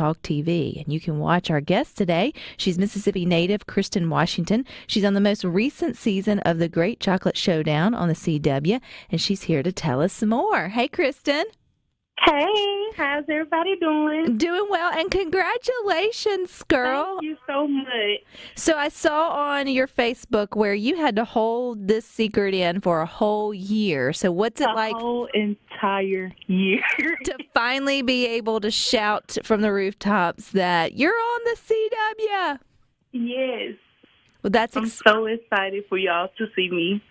SuperTalk TV. And you can watch our guest today. She's Mississippi native Kristen Washington. She's on the most recent season of The Great Chocolate Showdown on the CW, and she's here to tell us some more. Hey, Kristen. Hey, how's everybody doing? Doing well, and congratulations, girl. Thank you so much. So I saw on your Facebook where you had to hold this secret in for a whole year. So what's it like? A whole entire year. To finally be able to shout from the rooftops that you're on the CW? Yes. Well, I'm so excited for y'all to see me.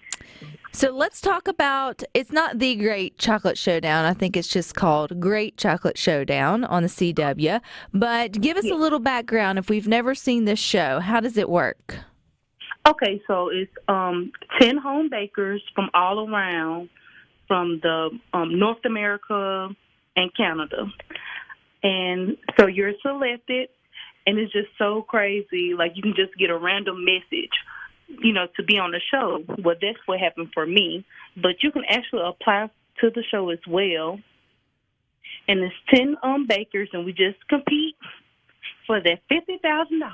So let's talk about, it's not The Great Chocolate Showdown. I think it's just called Great Chocolate Showdown on the CW. But give us a little background if we've never seen this show. How does it work? Okay, so it's 10 home bakers from all around, from the North America and Canada. And so you're selected, and it's just so crazy. Like, you can just get a random message, to be on the show. Well, that's what happened for me. But you can actually apply to the show as well. And it's 10 bakers, and we just compete for that $50,000.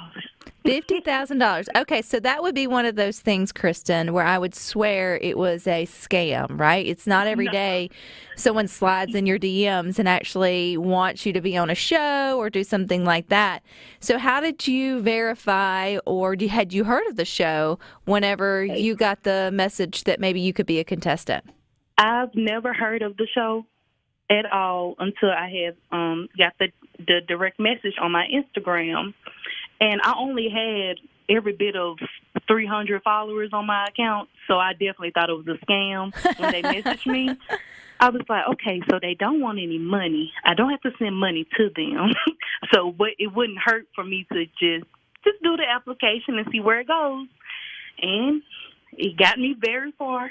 $50,000. Okay, so that would be one of those things, Kristen, where I would swear it was a scam, right? It's not every day someone slides in your DMs and actually wants you to be on a show or do something like that. So how did you verify, or had you heard of the show whenever you got the message that maybe you could be a contestant? I've never heard of the show at all until I have got the direct message on my Instagram. And I only had every bit of 300 followers on my account, so I definitely thought it was a scam when they messaged me. I was like, okay, so they don't want any money. I don't have to send money to them. So it wouldn't hurt for me to just do the application and see where it goes. And it got me very far.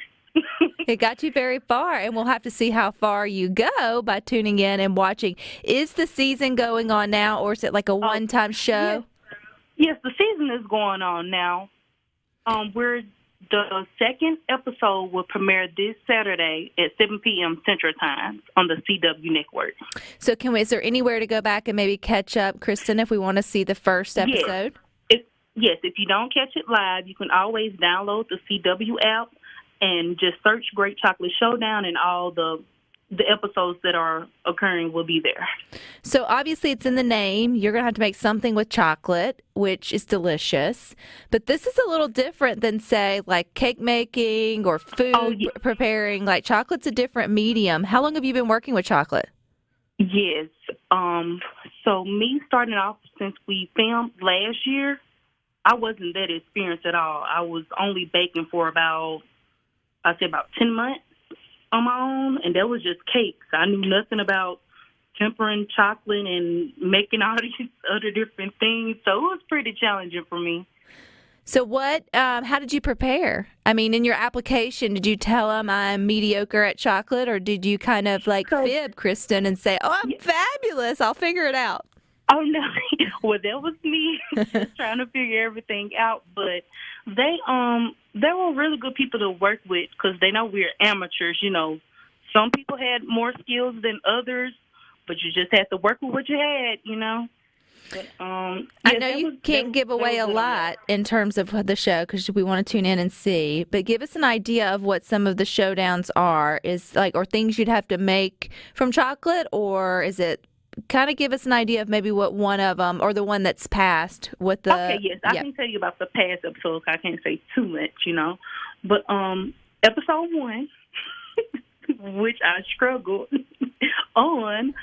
It got you very far, and we'll have to see how far you go by tuning in and watching. Is the season going on now, or is it like a one-time show? Yes, the season is going on now. The second episode will premiere this Saturday at 7 p.m. Central Time on the CW network. So is there anywhere to go back and maybe catch up, Kristen, if we want to see the first episode? Yes, if you don't catch it live, you can always download the CW app and just search Great Chocolate Showdown, and all the episodes that are occurring will be there. So obviously it's in the name. You're going to have to make something with chocolate, which is delicious. But this is a little different than, say, like cake making or food preparing. Like, chocolate's a different medium. How long have you been working with chocolate? Yes. So me starting off since we filmed last year, I wasn't that experienced at all. I was only baking for about 10 months on my own, and that was just cakes. I knew nothing about tempering chocolate and making all these other different things, so it was pretty challenging for me. So how did you prepare? I mean, in your application, did you tell them I'm mediocre at chocolate, or did you kind of fib, Kristen, and say, I'm fabulous, I'll figure it out? Oh, no. Well, that was me just trying to figure everything out. But they were really good people to work with because they know we're amateurs. Some people had more skills than others, but you just had to work with what you had, But, I know you can't give away a lot in terms of the show because we want to tune in and see. But give us an idea of what some of the showdowns are. Or things you'd have to make from chocolate, or is it? Kind of give us an idea of maybe what one of them, or the one that's passed. I can tell you about the past episodes. I can't say too much, But episode 1, which I struggled on,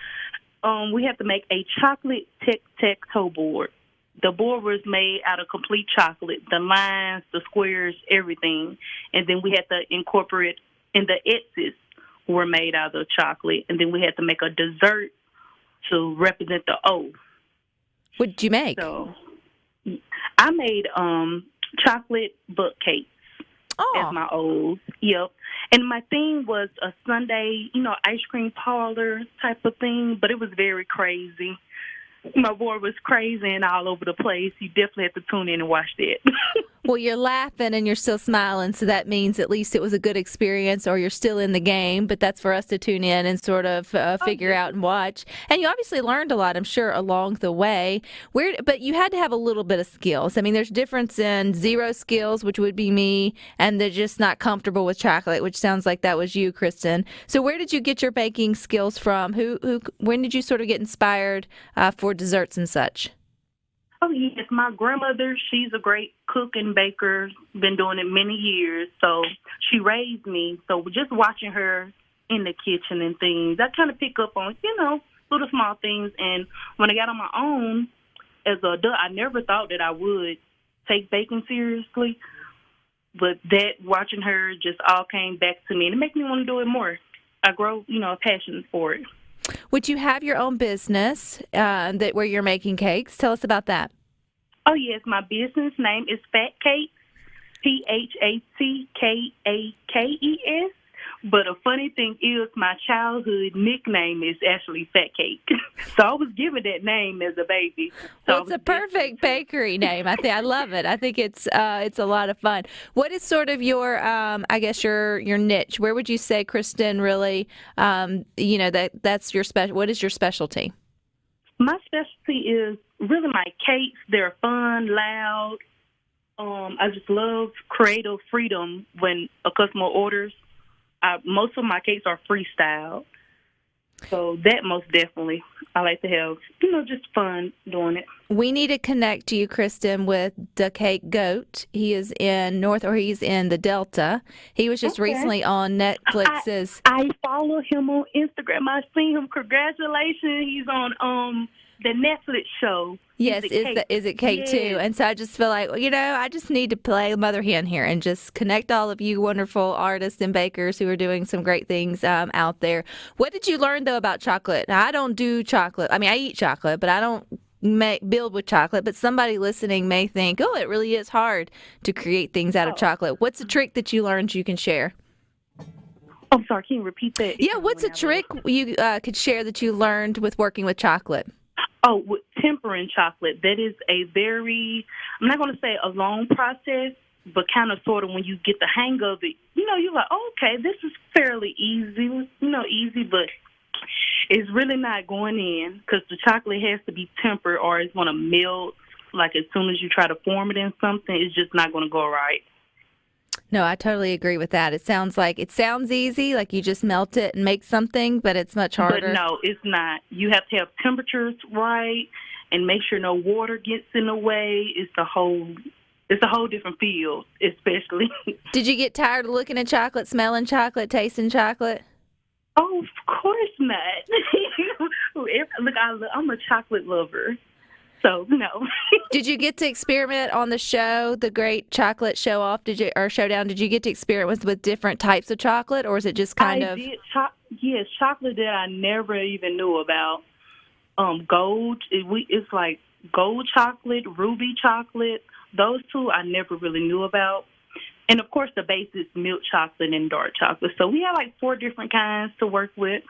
we had to make a chocolate tic-tac-toe board. The board was made out of complete chocolate, the lines, the squares, everything. And then we had to incorporate, and the X's were made out of chocolate. And then we had to make a dessert to represent the O. What did you make? So I made chocolate butt cakes as my O's. Yep. And my theme was a Sunday, ice cream parlor type of thing, but it was very crazy. My board was crazy and all over the place. You definitely have to tune in and watch that. Well, you're laughing and you're still smiling, so that means at least it was a good experience or you're still in the game, but that's for us to tune in and sort of figure out and watch. And you obviously learned a lot, I'm sure, along the way. But you had to have a little bit of skills. I mean, there's difference in zero skills, which would be me, and they're just not comfortable with chocolate, which sounds like that was you, Kristen. So where did you get your baking skills from? When did you sort of get inspired for desserts and such? Oh, yes, my grandmother, she's a great cook and baker, been doing it many years, so she raised me. So just watching her in the kitchen and things, I kind of pick up on, little small things. And when I got on my own as an adult, I never thought that I would take baking seriously, but watching her just all came back to me, and it made me want to do it more. I grow, a passion for it. Would you have your own business where you're making cakes? Tell us about that. Oh, yes. My business name is Fat Cakes, PhatKakes. But a funny thing is my childhood nickname is actually Fat Cake. So I was given that name as a baby. So well, it's a perfect bakery name. I love it. I think it's a lot of fun. What is sort of your your niche? Where would you say, Kristen, really that's your special? What is your specialty? My specialty is really my cakes. They're fun, loud. I just love creative freedom when a customer orders. Most of my cakes are freestyle. So that most definitely, I like to have, just fun doing it. We need to connect you, Kristen, with the Cake Goat. He is he's in the Delta. He was just recently on Netflix's. I follow him on Instagram. I seen him. Congratulations. He's on the Netflix show. Yes, is it Cake too? And so I just feel like, I just need to play mother hen here and just connect all of you wonderful artists and bakers who are doing some great things out there. What did you learn, though, about chocolate? Now, I don't do chocolate. I mean, I eat chocolate, but I don't build with chocolate. But somebody listening may think, oh, it really is hard to create things out of chocolate. What's a trick that you learned you can share? I'm sorry, can you repeat that? Yeah, what's a trick you could share that you learned with working with chocolate? Oh, with tempering chocolate, that is a very, I'm not going to say a long process, but kind of sort of when you get the hang of it, you're like, oh, okay, this is fairly easy, but it's really not going in because the chocolate has to be tempered or it's going to melt. Like as soon as you try to form it in something, it's just not going to go right. No, I totally agree with that. It sounds easy, like you just melt it and make something, but it's much harder. But no, it's not. You have to have temperatures right and make sure no water gets in the way. It's a whole different field, especially. Did you get tired of looking at chocolate, smelling chocolate, tasting chocolate? Oh, of course not. Look, I'm a chocolate lover. So, no. Did you get to experiment on the show, the Great Chocolate Show-Off, or Showdown? Did you get to experiment with different types of chocolate, or is it just kind of? Yes, chocolate that I never even knew about. Gold, it's like gold chocolate, ruby chocolate. Those two I never really knew about. And, of course, the base is milk chocolate and dark chocolate. So we have like 4 different kinds to work with.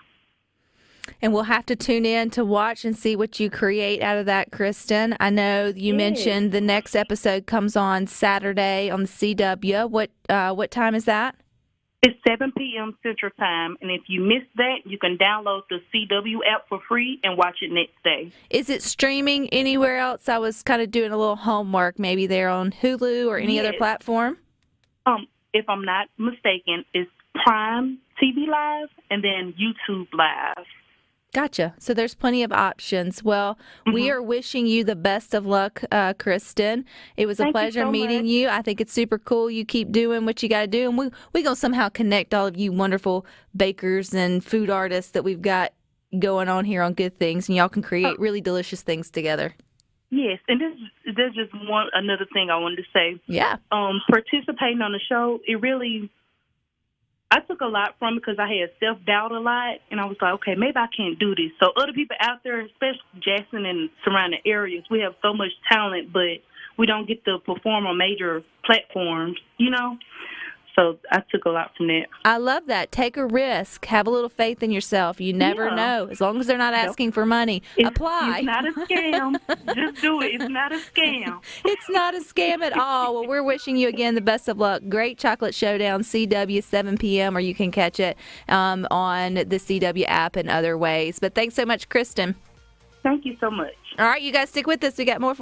And we'll have to tune in to watch and see what you create out of that, Kristen. I know you mentioned the next episode comes on Saturday on the CW. What time is that? It's 7 p.m. Central Time. And if you missed that, you can download the CW app for free and watch it next day. Is it streaming anywhere else? I was kind of doing a little homework. Maybe they're on Hulu or any other platform? If I'm not mistaken, it's Prime TV Live and then YouTube Live. Gotcha. So there's plenty of options. Well, we are wishing you the best of luck, Kristen. It was a pleasure meeting you. I think it's super cool. You keep doing what you got to do. And we're going to somehow connect all of you wonderful bakers and food artists that we've got going on here on Good Things. And y'all can create really delicious things together. Yes. And there's just another thing I wanted to say. Yeah. Participating on the show, I took a lot from it because I had self-doubt a lot, and I was like, okay, maybe I can't do this. So other people out there, especially Jackson and surrounding areas, we have so much talent, but we don't get to perform on major platforms, So I took a lot from that. I love that. Take a risk. Have a little faith in yourself. You never know. As long as they're not asking for money, apply. It's not a scam. Just do it. It's not a scam. It's not a scam at all. Well, we're wishing you again the best of luck. Great Chocolate Showdown, CW, 7 p.m., or you can catch it on the CW app and other ways. But thanks so much, Kristen. Thank you so much. All right, you guys stick with us. We got more.